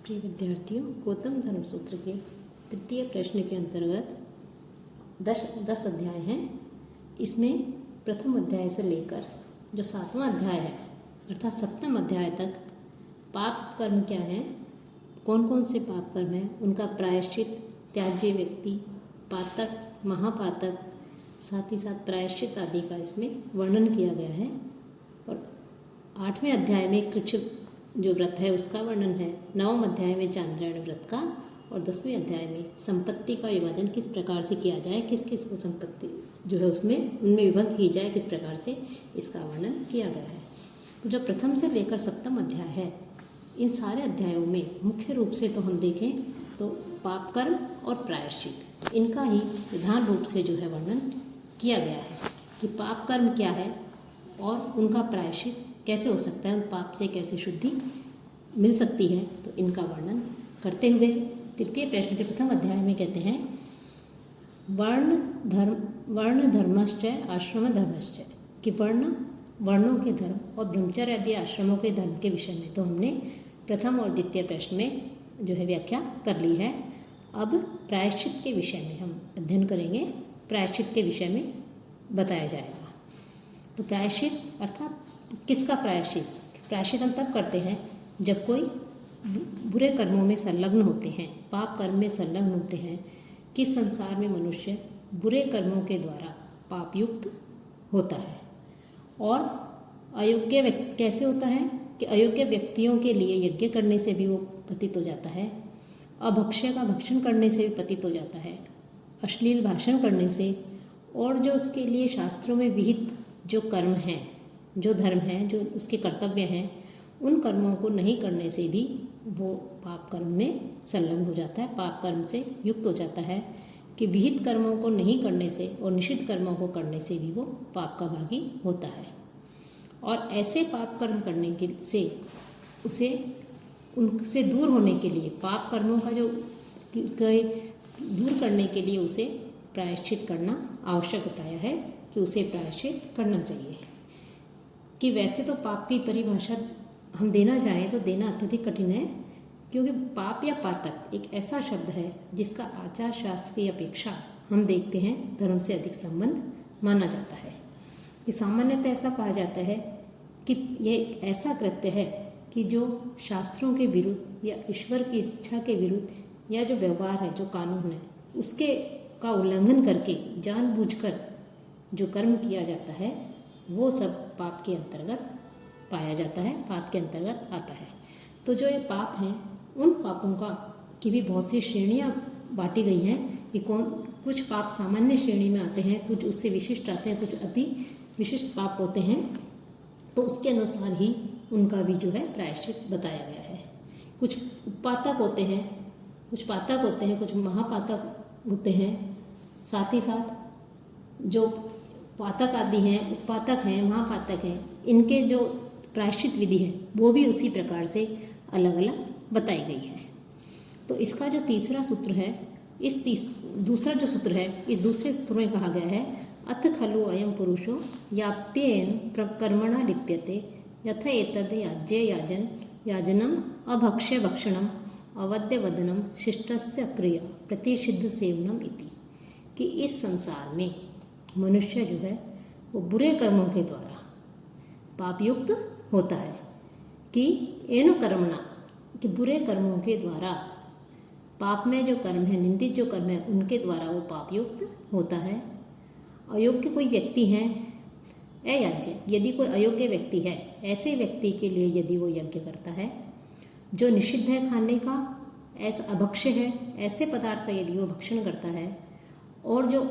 प्रिय विद्यार्थियों, गौतम धर्म सूत्र के तृतीय प्रश्न के अंतर्गत 10 अध्याय हैं। इसमें प्रथम अध्याय से लेकर जो 7वां अध्याय है अर्थात 7वें अध्याय तक पाप कर्म क्या है, कौन कौन से पाप कर्म हैं, उनका प्रायश्चित, त्याज्य व्यक्ति, पातक, महापातक, साथ ही साथ प्रायश्चित आदि का इसमें वर्णन किया गया है। और 8वें अध्याय में कृच्छ जो व्रत है उसका वर्णन है, 9वें अध्याय में चांद्रायण व्रत का, और 10वें अध्याय में संपत्ति का विभाजन किस प्रकार से किया जाए, किस किस को संपत्ति जो है उसमें उनमें विभक्त की जाए, किस प्रकार से इसका वर्णन किया गया है। तो जो प्रथम से लेकर 7वां अध्याय है, इन सारे अध्यायों में मुख्य रूप से तो हम देखें तो पाप कर्म और प्रायश्चित, इनका ही प्रधान रूप से जो है वर्णन किया गया है कि पाप कर्म क्या है और उनका प्रायश्चित कैसे हो सकता है, उन पाप से कैसे शुद्धि मिल सकती है। तो इनका वर्णन करते हुए तृतीय प्रश्न के प्रथम अध्याय में कहते हैं वर्ण धर्मश्च आश्रम धर्मश्च, कि वर्णों के धर्म और ब्रह्मचर्य आदि आश्रमों के धर्म के विषय में तो हमने प्रथम और द्वितीय प्रश्न में जो है व्याख्या कर ली है। अब प्रायश्चित के विषय में हम अध्ययन करेंगे, प्रायश्चित के विषय में बताया जाएगा। तो प्रायश्चित अर्थात किसका प्रायश्चित? प्रायश्चित हम तब करते हैं जब कोई बुरे कर्मों में संलग्न होते हैं, पाप कर्म में संलग्न होते हैं, कि संसार में मनुष्य बुरे कर्मों के द्वारा पापयुक्त होता है। और अयोग्य कैसे होता है कि अयोग्य व्यक्तियों के लिए यज्ञ करने से भी वो पतित हो जाता है, अभक्ष्य का भक्षण करने से भी पतित हो जाता है, अश्लील भाषण करने से, और जो उसके लिए शास्त्रों में विहित जो कर्म हैं, जो धर्म हैं, जो उसके कर्तव्य हैं, उन कर्मों को नहीं करने से भी वो पाप कर्म में संलग्न हो जाता है, पाप कर्म से युक्त हो जाता है। कि विहित कर्मों को नहीं करने से और निषिद्ध कर्मों को करने से भी वो पाप का भागी होता है। और ऐसे पाप कर्म करने के से उसे उनसे दूर होने के लिए, पाप कर्मों का जो दूर करने के लिए उसे प्रायश्चित करना आवश्यक बताया है कि उसे प्रायश्चित करना चाहिए। कि वैसे तो पाप की परिभाषा हम देना चाहें तो देना अत्यधिक कठिन है, क्योंकि पाप या पातक एक ऐसा शब्द है जिसका आचार शास्त्र की अपेक्षा हम देखते हैं धर्म से अधिक संबंध माना जाता है। कि सामान्यतः ऐसा कहा जाता है कि यह एक ऐसा कृत्य है कि जो शास्त्रों के विरुद्ध या ईश्वर की इच्छा के विरुद्ध या जो व्यवहार है, जो कानून है, उसके का उल्लंघन करके जानबूझकर जो कर्म किया जाता है वो सब पाप के अंतर्गत पाया जाता है, पाप के अंतर्गत आता है। तो जो ये पाप हैं, उन पापों का की भी बहुत सी श्रेणियाँ बांटी गई हैं कि कुछ पाप सामान्य श्रेणी में आते हैं, कुछ उससे विशिष्ट आते हैं, कुछ अति विशिष्ट पाप होते हैं। तो उसके अनुसार ही उनका भी जो है प्रायश्चित बताया गया है। कुछ पातक होते हैं, कुछ महापातक होते हैं। साथ ही साथ जो पातक आदि हैं, उत्पातक हैं, महापातक हैं, इनके जो प्रायश्चित विधि है वो भी उसी प्रकार से अलग अलग बताई गई है। तो इसका जो तीसरा सूत्र है, दूसरा जो सूत्र है, इस दूसरे सूत्र में कहा गया है अथ खलु अयम पुरुषो याप्येन प्रकर्मणा लिप्यते यथ एतद् याजनम अभक्ष्य भक्षणम अवद्य वदनम शिष्टस्य क्रिया प्रतिषिद्ध सेवनम इति। कि इस संसार में मनुष्य जो है वो बुरे कर्मों के द्वारा पापयुक्त होता है। कि एनु कर्मणा, कि बुरे कर्मों के द्वारा, पाप में जो कर्म है, निंदित जो कर्म है, उनके द्वारा वो पापयुक्त होता है। अयोग्य कोई व्यक्ति है, अयाज्य, यदि कोई अयोग्य व्यक्ति है, ऐसे व्यक्ति के लिए यदि वो यज्ञ करता है, जो निषिद्ध है खाने का, ऐसा अभक्ष्य है, ऐसे पदार्थ यदि वो भक्षण करता है, और जो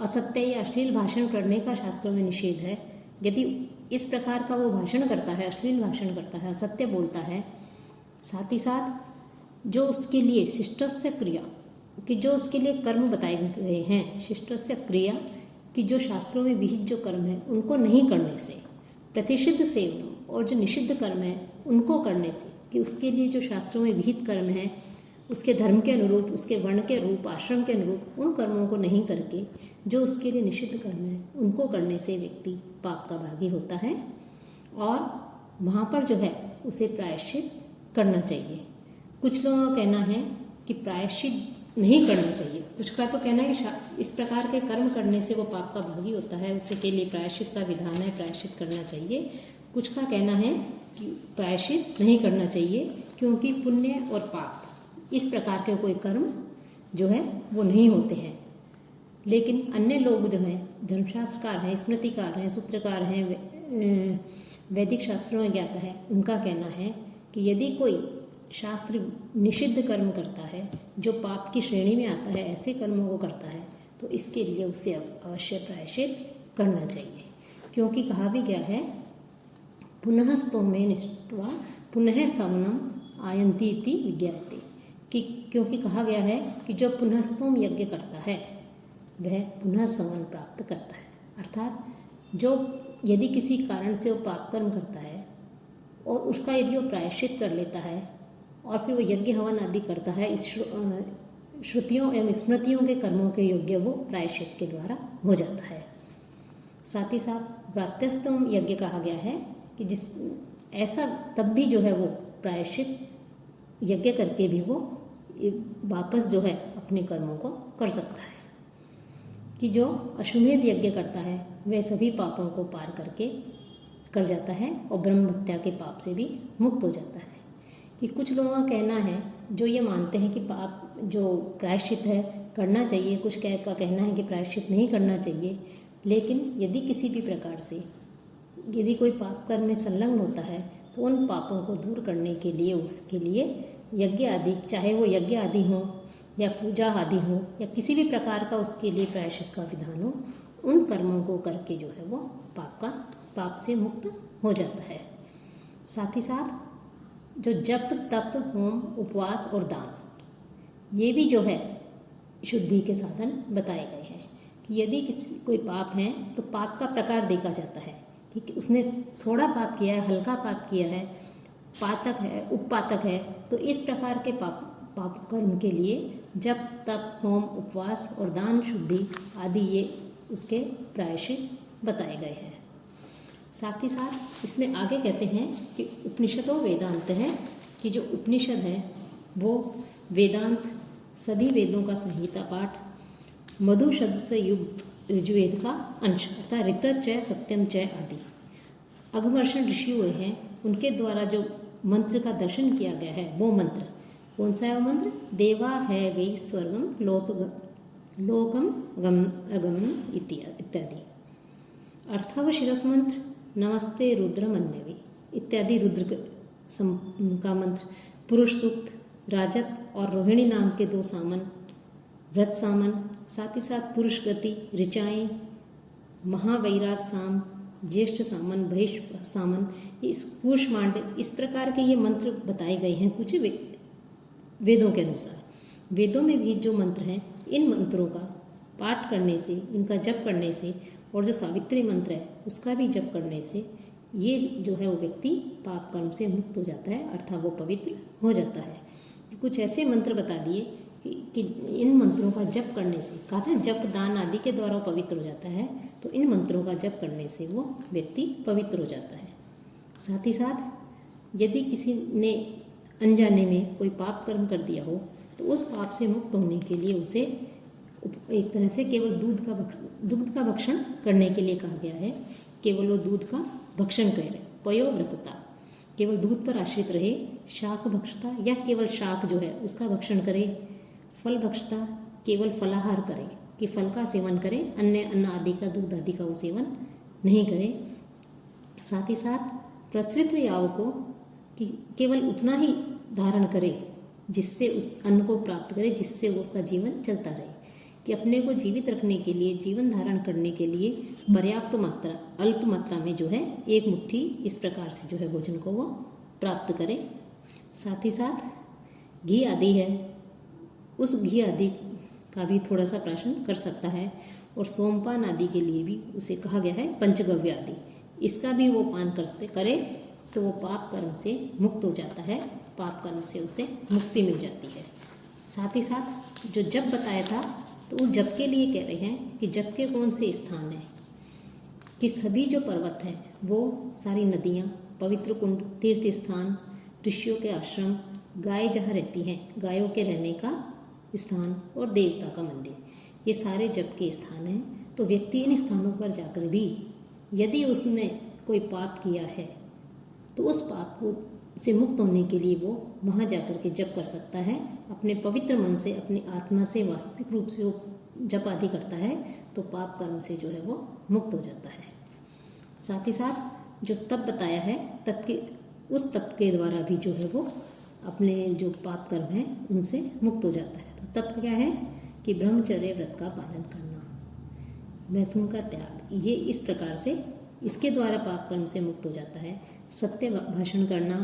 असत्य या अश्लील भाषण करने का शास्त्रों में निषेध है, यदि इस प्रकार का वो भाषण करता है, अश्लील भाषण करता है, असत्य बोलता है, साथ ही साथ जो उसके लिए शिष्टस्य क्रिया, कि जो उसके लिए कर्म बताए गए हैं, शिष्टस्य क्रिया, कि जो शास्त्रों में विहित जो कर्म है उनको नहीं करने से, प्रतिषिद्ध सेवन, और जो निषिद्ध कर्म है उनको करने से, कि उसके लिए जो शास्त्रों में विहित कर्म है उसके धर्म के अनुरूप, उसके वर्ण के अनुरूप, आश्रम के अनुरूप उन कर्मों को नहीं करके जो उसके लिए निषिद्ध कर्म है उनको करने से व्यक्ति पाप का भागी होता है। और वहाँ पर जो है उसे प्रायश्चित करना चाहिए। कुछ लोगों का कहना है कि प्रायश्चित नहीं करना चाहिए। कुछ का तो कहना है कि इस प्रकार के कर्म करने से वो पाप का भागी होता है, उससे के लिए प्रायश्चित का विधान है, प्रायश्चित करना चाहिए। कुछ का कहना है कि प्रायश्चित नहीं करना चाहिए क्योंकि पुण्य और पाप इस प्रकार के कोई कर्म जो है वो नहीं होते हैं। लेकिन अन्य लोग जो हैं, धर्मशास्त्रकार हैं, स्मृतिकार हैं, सूत्रकार हैं, वैदिक शास्त्रों में ज्ञाता है, उनका कहना है कि यदि कोई शास्त्र निषिद्ध कर्म करता है, जो पाप की श्रेणी में आता है, ऐसे कर्मों को करता है, तो इसके लिए उसे अवश्य प्रायश्चित करना चाहिए। क्योंकि कहा भी गया है, पुनः स्तोमे निष्ठवा पुनः सवनम आयन्ति इति विज्ञायते, कि क्योंकि कहा गया है कि जो पुनः स्तोम यज्ञ करता है वह पुनः सवन प्राप्त करता है। अर्थात जो यदि किसी कारण से वो पाप कर्म करता है और उसका यदि वो प्रायश्चित कर लेता है और फिर वो यज्ञ हवन आदि करता है, इस श्रुतियों एवं स्मृतियों के कर्मों के योग्य वो प्रायश्चित के द्वारा हो जाता है। साथ ही साथ व्रात्यस्तम यज्ञ कहा गया है कि जिस ऐसा तब भी जो है वो प्रायश्चित यज्ञ करके भी वो वापस जो है अपने कर्मों को कर सकता है। कि जो अश्वमेध यज्ञ करता है वह सभी पापों को पार करके कर जाता है और ब्रह्म हत्या के पाप से भी मुक्त हो जाता है। कि कुछ लोगों का कहना है जो ये मानते हैं कि पाप जो प्रायश्चित है करना चाहिए, कुछ का कहना है कि प्रायश्चित नहीं करना चाहिए। लेकिन यदि किसी भी प्रकार से यदि कोई पाप कर्म में संलग्न होता है तो उन पापों को दूर करने के लिए उसके लिए यज्ञ आदि, चाहे वो यज्ञ आदि हो या पूजा आदि हो या किसी भी प्रकार का उसके लिए प्रायश्चित का विधान हो, उन कर्मों को करके जो है वो पाप से मुक्त हो जाता है। साथ ही साथ जो जप तप होम उपवास और दान, ये भी जो है शुद्धि के साधन बताए गए हैं। कि यदि कोई पाप है तो पाप का प्रकार देखा जाता है कि उसने थोड़ा पाप किया है, हल्का पाप किया है, पातक है, उपपातक है, तो इस प्रकार के पाप कर्म के लिए जप तप होम उपवास और दान शुद्धि आदि ये उसके प्रायश्चित बताए गए हैं। साथ ही साथ इसमें आगे कहते हैं कि उपनिषदों वेदांत है, कि जो उपनिषद है वो वेदांत सभी वेदों का संहिता पाठ, मधु शब्द से युक्त ऋजुवेद का अंश अर्थात ऋत चय सत्यम चय आदि अघमर्षण ऋषि हुए हैं, उनके द्वारा जो मंत्र का दर्शन किया गया है वो मंत्र कौन सा है? वो मंत्र देवा है वै स्वर्गम लोकम अगमन इत्यादि। अर्थव शिरस मंत्र नमस्ते रुद्रमन्यवे इत्यादि रुद्र का मंत्र, पुरुष सूक्त, राजत और रोहिणी नाम के 2 सामन, व्रत सामन, साथ ही साथ पुरुष गति, ऋचाएँ, महावैराज साम, ज्येष्ठ सामन, भैष्ठ सामन, इस कूष्मांड, इस प्रकार के ये मंत्र बताए गए हैं कुछ वेदों के अनुसार। वेदों में भी जो मंत्र हैं, इन मंत्रों का पाठ करने से, इनका जप करने से और जो सावित्री मंत्र है उसका भी जप करने से ये जो है वो व्यक्ति पाप कर्म से मुक्त हो जाता है, अर्थात वो पवित्र हो जाता है। कुछ ऐसे मंत्र बता दिए कि इन मंत्रों का जप करने से, कहा था जप दान आदि के द्वारा वो पवित्र हो जाता है, तो इन मंत्रों का जप करने से वो व्यक्ति पवित्र हो जाता है। साथ ही साथ यदि किसी ने अनजाने में कोई पाप कर्म कर दिया हो तो उस पाप से मुक्त होने के लिए उसे एक तरह से केवल दूध का भक्षण करने के लिए कहा गया है। केवल वो दूध का भक्षण करे, पयोव्रतता, केवल दूध पर आश्रित रहे, शाक भक्षता या केवल शाक जो है उसका भक्षण करे, फल भक्षता, केवल फलाहार करे कि फल का सेवन करे, अन्य अन्न आदि का, दूध आदि का वो सेवन नहीं करे। साथ ही साथ प्रसृत याव को कि केवल उतना ही धारण करे जिससे उस अन्न को प्राप्त करे, जिससे वो उसका जीवन चलता रहे। कि अपने को जीवित रखने के लिए, जीवन धारण करने के लिए पर्याप्त मात्रा, अल्प मात्रा में जो है 1 मुट्ठी इस प्रकार से जो है भोजन को वो प्राप्त करे। साथ ही साथ घी आदि है, उस घी आदि का भी थोड़ा सा प्राशन कर सकता है। और सोमपान आदि के लिए भी उसे कहा गया है पंचगव्य आदि, इसका भी वो पान करे तो वो पाप कर्म से मुक्त हो जाता है, पाप कर्म से उसे मुक्ति मिल जाती है। साथ ही साथ जो जप बताया था तो उस जप के लिए कह रहे हैं कि जप के कौन से स्थान हैं, कि सभी जो पर्वत हैं वो सारी नदियाँ, पवित्र कुंड, तीर्थ स्थान, ऋषियों के आश्रम, गाय जहाँ रहती हैं, गायों के रहने का स्थान और देवता का मंदिर, ये सारे जप के स्थान हैं। तो व्यक्ति इन स्थानों पर जाकर भी यदि उसने कोई पाप किया है तो उस पाप को से मुक्त होने के लिए वो वहाँ जाकर के जप कर सकता है। अपने पवित्र मन से, अपनी आत्मा से वास्तविक रूप से वो जप आदि करता है तो पाप कर्म से जो है वो मुक्त हो जाता है। साथ ही साथ जो तप बताया है, उस तप के द्वारा भी जो है वो अपने जो पाप कर्म हैं उनसे मुक्त हो जाता है। तो तप क्या है कि ब्रह्मचर्य व्रत का पालन करना, मैथुन का त्याग, ये इस प्रकार से इसके द्वारा पाप कर्म से मुक्त हो जाता है। सत्य भाषण करना,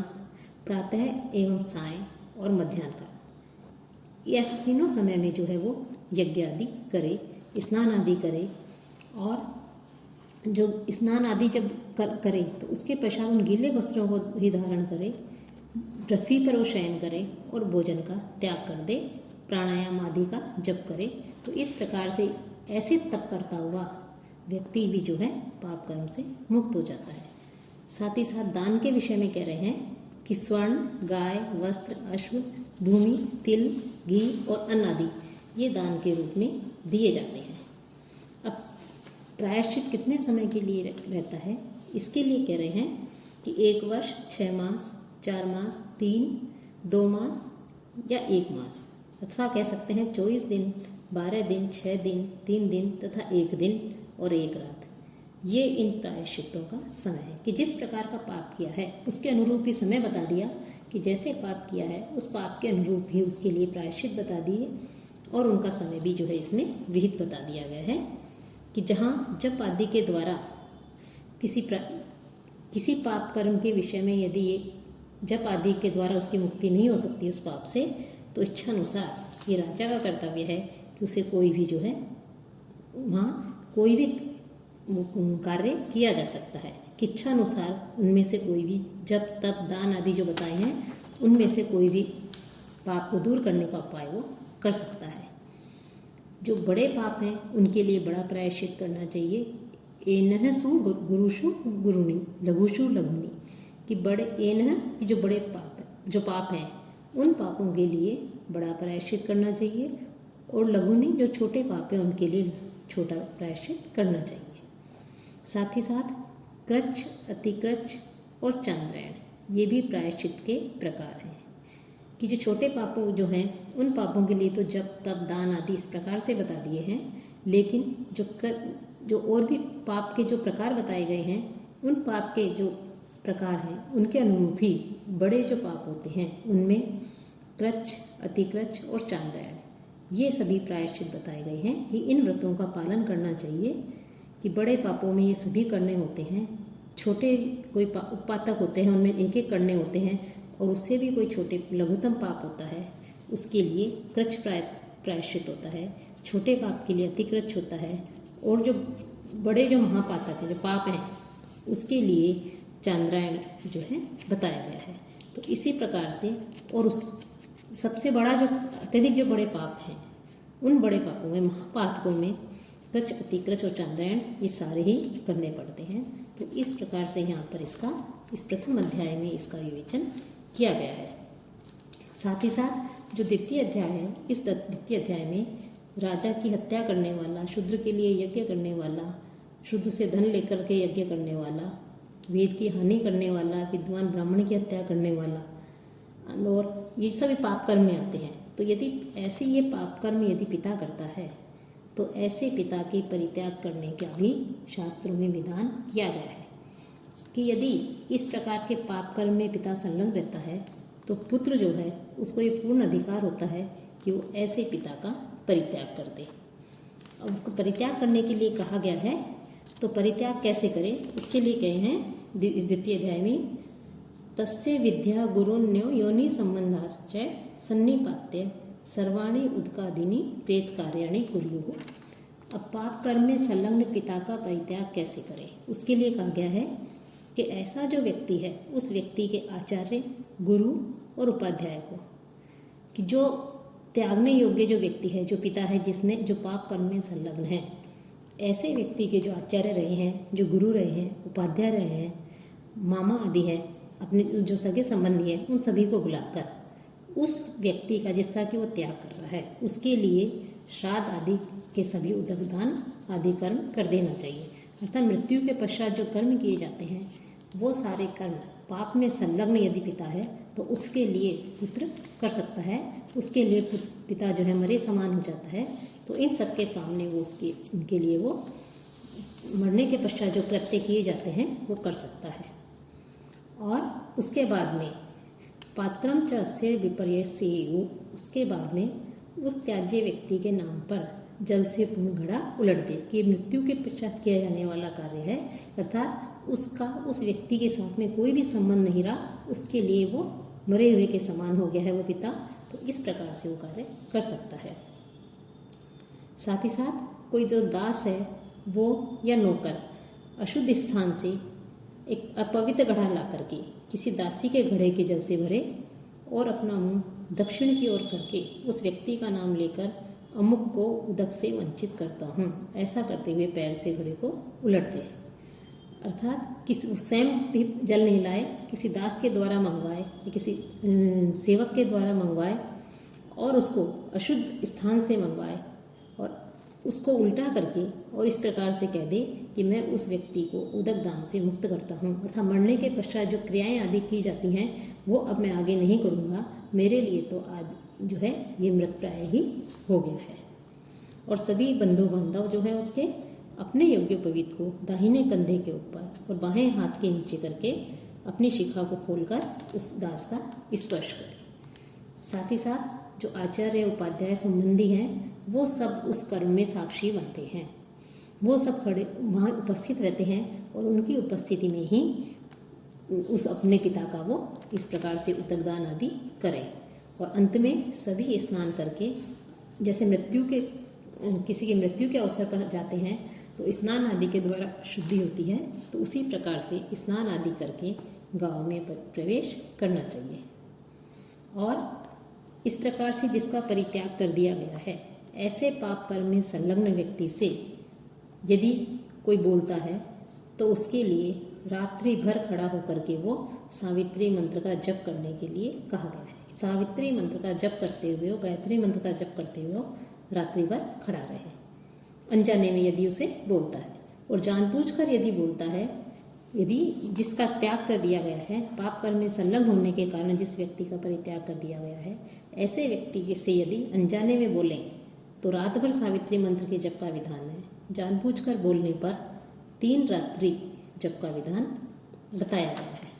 प्रातः एवं सायं और मध्याह्न का, ये तीनों समय में जो है वो यज्ञ आदि करे, स्नान आदि करे। और जो स्नान आदि जब करे तो उसके पश्चात उन गीले वस्त्रों को ही धारण करे, पृथ्वी पर वो शयन करे और भोजन का त्याग कर दे, प्राणायाम आदि का जप करे। तो इस प्रकार से ऐसे तप करता हुआ व्यक्ति भी जो है पाप कर्म से मुक्त हो जाता है। साथ ही साथ दान के विषय में कह रहे हैं कि स्वर्ण, गाय, वस्त्र, अश्व, भूमि, तिल, घी और अन्न आदि ये दान के रूप में दिए जाते हैं। अब प्रायश्चित कितने समय के लिए रहता है, इसके लिए कह रहे हैं कि 1 वर्ष, 6 मास, 4 मास, 3, 2 मास या 1 मास, अथवा कह सकते हैं 24 दिन, 12 दिन, 6 दिन, 3 दिन तथा 1 दिन और 1 रात। ये इन प्रायश्चितों का समय है कि जिस प्रकार का पाप किया है उसके अनुरूप ही समय बता दिया कि जैसे पाप किया है उस पाप के अनुरूप ही उसके लिए प्रायश्चित बता दिए और उनका समय भी जो है इसमें विहित बता दिया गया है कि जहाँ जप आदि के द्वारा किसी पाप कर्म के विषय में यदि ये जप आदि के द्वारा उसकी मुक्ति नहीं हो सकती उस पाप से, तो इच्छा अनुसार ये राजा का कर्तव्य है कि उसे कोई भी जो है वहाँ कोई भी कार्य किया जा सकता है कि इच्छा अनुसार उनमें से कोई भी जप, तप, दान आदि जो बताए हैं उनमें से कोई भी पाप को दूर करने का उपाय वो कर सकता है। जो बड़े पाप हैं उनके लिए बड़ा प्रायश्चित करना चाहिए। एनह सु गुरुषु गुरुणी लघुषु लघुनी, कि बड़े एनह कि जो बड़े पाप हैं उन पापों के लिए बड़ा प्रायश्चित करना चाहिए और लघुनी जो छोटे पाप हैं उनके लिए छोटा प्रायश्चित करना चाहिए। साथ ही साथ कृच्छ, अतिकृच्छ और चांद्रायण, ये भी प्रायश्चित के प्रकार हैं कि जो छोटे पापों जो हैं उन पापों के लिए तो जप, तप, दान आदि इस प्रकार से बता दिए हैं, लेकिन जो और भी पाप के जो प्रकार बताए गए हैं उन पाप के जो प्रकार हैं उनके अनुरूप ही बड़े जो पाप होते हैं उनमें कृच्छ, अतिकृच्छ और चांद्रायण ये सभी प्रायश्चित बताए गए हैं कि इन व्रतों का पालन करना चाहिए। कि बड़े पापों में ये सभी करने होते हैं, छोटे कोई पातक होते हैं उनमें एक एक करने होते हैं, और उससे भी कोई छोटे लघुतम पाप होता है उसके लिए कृच्छ प्रायश्चित होता है, छोटे पाप के लिए अतिकृच्छ होता है, और जो बड़े जो महापातक हैं जो पाप हैं उसके लिए चांद्रायण जो है बताया गया है। तो इसी प्रकार से और उस सबसे बड़ा जो अत्यधिक जो बड़े पाप हैं उन बड़े पापों में महापातकों में कृच्छ, अतिकृच्छ और चांद्रायण ये सारे ही करने पड़ते हैं। तो इस प्रकार से यहाँ पर इस प्रथम अध्याय में इसका विवेचन किया गया है। साथ ही साथ जो द्वितीय अध्याय है, इस द्वितीय अध्याय में राजा की हत्या करने वाला, शूद्र के लिए यज्ञ करने वाला, शूद्र से धन लेकर के यज्ञ करने वाला, वेद की हानि करने वाला, विद्वान ब्राह्मण की हत्या करने वाला, और ये सभी पाप कर्म में आते हैं। तो यदि ऐसे ये पाप कर्म यदि पिता करता है तो ऐसे पिता के परित्याग करने का भी शास्त्रों में विधान किया गया है कि यदि इस प्रकार के पाप कर्म में पिता संलग्न रहता है तो पुत्र जो है उसको ये पूर्ण अधिकार होता है कि वो ऐसे पिता का परित्याग कर दे। अब उसको परित्याग करने के लिए कहा गया है, तो परित्याग कैसे करे उसके लिए कहे हैं इस द्वितीय अध्याय में, तस्य विद्या गुरुन्यो योनि संबंधाश्च सन्निपात्य सर्वाणि उदकादिनी प्रेत कार्याणि कुर्युः। अब पाप कर्म में संलग्न पिता का परित्याग कैसे करें उसके लिए कहा गया है कि ऐसा जो व्यक्ति है उस व्यक्ति के आचार्य, गुरु और उपाध्याय को, कि जो त्यागने योग्य जो व्यक्ति है, जो पिता है जिसने जो पाप कर्म में संलग्न है, ऐसे व्यक्ति के जो आचार्य रहे हैं, जो गुरु रहे हैं, उपाध्याय रहे हैं, मामा आदि है, अपने जो सगे संबंधी हैं, उन सभी को बुलाकर उस व्यक्ति का जिसका कि वो त्याग कर रहा है उसके लिए श्राद्ध आदि के सभी उदकदान आदि कर्म कर देना चाहिए। अर्थात मृत्यु के पश्चात जो कर्म किए जाते हैं वो सारे कर्म पाप में संलग्न यदि पिता है तो उसके लिए पुत्र कर सकता है, उसके लिए पिता जो है मरे समान हो जाता है। तो इन सब के सामने वो उनके लिए वो मरने के पश्चात जो कृत्य किए जाते हैं वो कर सकता है। और उसके बाद में पात्रम च अस्य विपर्यस्य उसके बाद में उस त्याज्य व्यक्ति के नाम पर जल से पूर्ण घड़ा उलट दे कि मृत्यु के पश्चात किया जाने वाला कार्य है, अर्थात उसका उस व्यक्ति के साथ में कोई भी संबंध नहीं रहा, उसके लिए वो मरे हुए के समान हो गया है वो पिता। तो इस प्रकार से वो कार्य कर सकता है। साथ ही साथ कोई जो दास है वो या नौकर अशुद्ध स्थान से एक अपवित्र घड़ा ला करके किसी दासी के घड़े के जल से भरे और अपना मुंह दक्षिण की ओर करके उस व्यक्ति का नाम लेकर अमुक को उदक से वंचित करता हूँ, ऐसा करते हुए पैर से घड़े को उलट दे। अर्थात किसी स्वयं भी जल नहीं लाए, किसी दास के द्वारा मंगवाए या किसी सेवक के द्वारा मंगवाए और उसको अशुद्ध स्थान से मंगवाए और उसको उल्टा करके और इस प्रकार से कह दे कि मैं उस व्यक्ति को उदक दान से मुक्त करता हूँ, अर्थात मरने के पश्चात जो क्रियाएं आदि की जाती हैं वो अब मैं आगे नहीं करूँगा, मेरे लिए तो आज जो है ये मृतप्राय ही हो गया है। और सभी बंधु बांधव जो है उसके अपने यज्ञोपवीत को दाहिने कंधे के ऊपर और बाएं हाथ के नीचे करके अपनी शिखा को खोलकर उस दास का स्पर्श करें। साथ ही साथ जो आचार्य उपाध्याय संबंधी हैं वो सब उस कर्म में साक्षी बनते हैं, वो सब खड़े वहाँ उपस्थित रहते हैं और उनकी उपस्थिति में ही उस अपने पिता का वो इस प्रकार से उदकदान आदि करें। और अंत में सभी स्नान करके जैसे किसी की मृत्यु के अवसर पर जाते हैं तो स्नान आदि के द्वारा शुद्धि होती है, तो उसी प्रकार से स्नान आदि करके गांव में प्रवेश करना चाहिए। और इस प्रकार से जिसका परित्याग कर दिया गया है ऐसे पाप कर्म में संलग्न व्यक्ति से यदि कोई बोलता है तो उसके लिए रात्रि भर खड़ा होकर के वो सावित्री मंत्र का जप करने के लिए कहा गया है। सावित्री मंत्र का जप करते हुए, गायत्री मंत्र का जप करते हुए रात्रि भर खड़ा रहे। अनजाने में यदि उसे बोलता है और जानबूझकर यदि बोलता है, यदि जिसका त्याग कर दिया गया है, पाप कर्म में संलग्न होने के कारण जिस व्यक्ति का परित्याग कर दिया गया है, ऐसे व्यक्ति से यदि अनजाने में बोलें तो रात भर सावित्री मंत्र के जप का विधान है। जानबूझकर बोलने पर 3 रात्रि जप का विधान बताया गया है।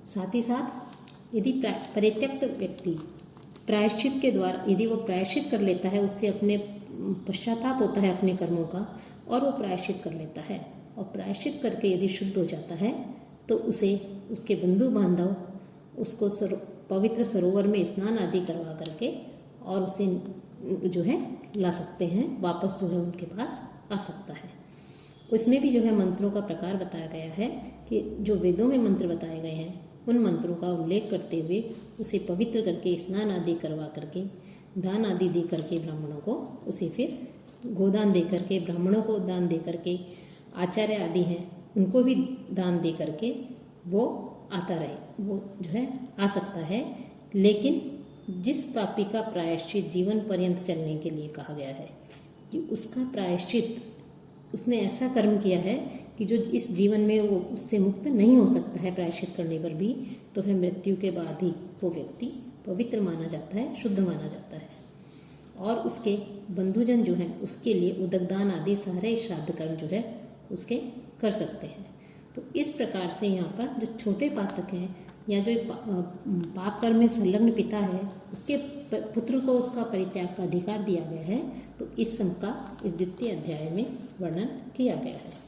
साथ ही साथ यदि परित्यक्त व्यक्ति प्रायश्चित के द्वारा यदि वो प्रायश्चित कर लेता है, उससे अपने पश्चाताप होता है अपने कर्मों का और वो प्रायश्चित कर लेता है और प्रायश्चित करके यदि शुद्ध हो जाता है तो उसे उसके बंधु बांधव उसको पवित्र सरोवर में स्नान आदि करवा करके और उसे जो है ला सकते हैं, वापस जो है उनके पास आ सकता है। उसमें भी जो है मंत्रों का प्रकार बताया गया है कि जो वेदों में मंत्र बताए गए हैं उन मंत्रों का उल्लेख करते हुए उसे पवित्र करके स्नान आदि करवा करके दान आदि दे करके ब्राह्मणों को, उसे फिर गोदान दे करके ब्राह्मणों को दान दे करके, आचार्य आदि हैं उनको भी दान दे करके वो आता रहे, वो जो है आ सकता है। लेकिन जिस पापी का प्रायश्चित जीवन पर्यंत चलने के लिए कहा गया है कि उसका प्रायश्चित उसने ऐसा कर्म किया है कि जो इस जीवन में वो उससे मुक्त नहीं हो सकता है प्रायश्चित करने पर भी, तो फिर मृत्यु के बाद ही वो व्यक्ति पवित्र माना जाता है, शुद्ध माना जाता है। और उसके बंधुजन जो हैं उसके लिए उदकदान आदि सारे श्राद्ध कर्म जो है उसके कर सकते हैं। तो इस प्रकार से यहाँ पर जो छोटे पातक हैं या जो पाप कर्म में संलग्न पिता है उसके पुत्र को उसका परित्याग का अधिकार दिया गया है। तो इस सब का इस द्वितीय अध्याय में वर्णन किया गया है।